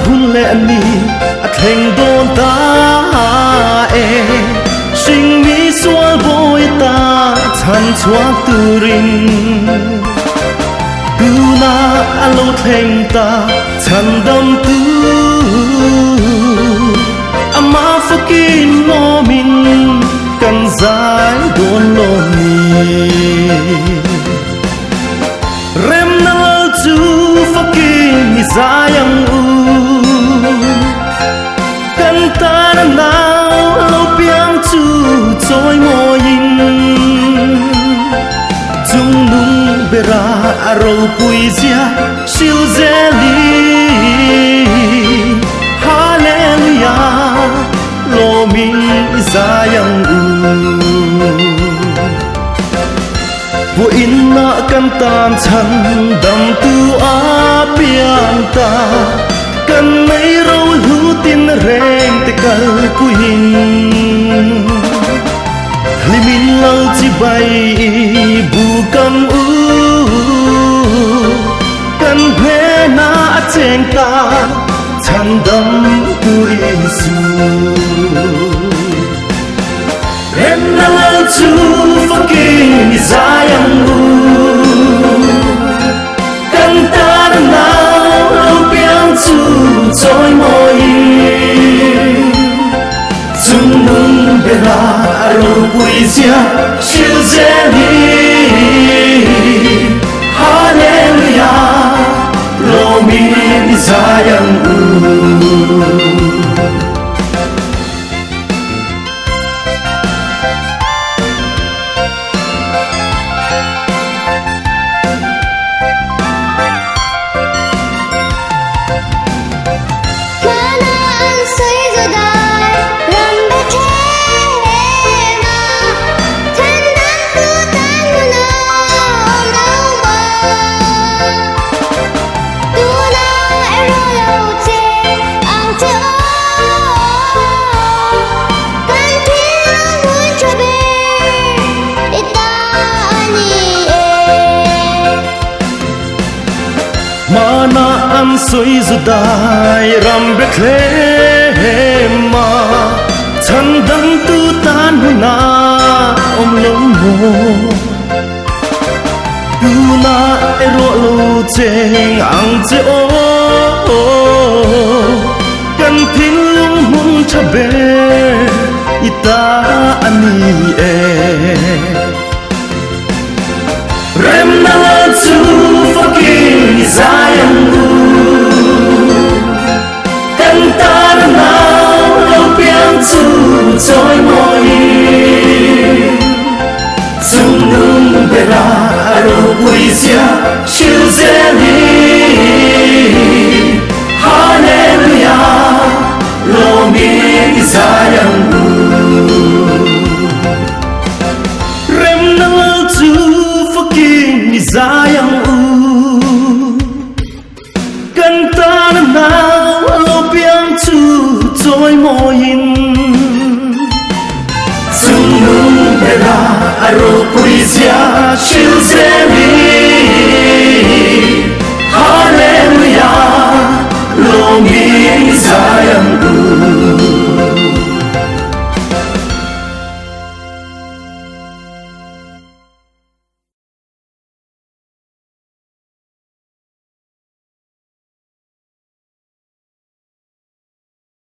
hun lệ ni thành đồn ta sinh mi xóa bôi ta thành xóa tu rin tu na alo thành ta thành đâm tu ama fakin mo min kan zai don lo ni rem na chu fakin ni zayang u kan ta na lo piang chu choi mo yin chung nung bera aro pui zia sil zeli hallelujah lo min zayang u vô in na kan tan chan dam tu a piang ta kan mai ro lu tin reng te kal ku hin limin lau chi bai bu kam u kan phe na cheng ta chan dam tu isu em na chu fucking zayang u kan ta na lo piang chu choi moi chung nung bera aro pui zia shil zeli hallelujah lo min zayang u mana an soi zudai ram Bethlehem ma chan dang tu tan na om lom mo tu na ero lo cheng ang che o kan thin lum hun chabe ita ani rem na chu fucking zayang u kan ta na lo piang chu choi moi chung nung bera aro pui zia shil zeli hallelujah lo min zayang u rem na chu fucking zayang u kan ta na lo piang chu choi mo yin chung nung bera aro pui zia shil zeli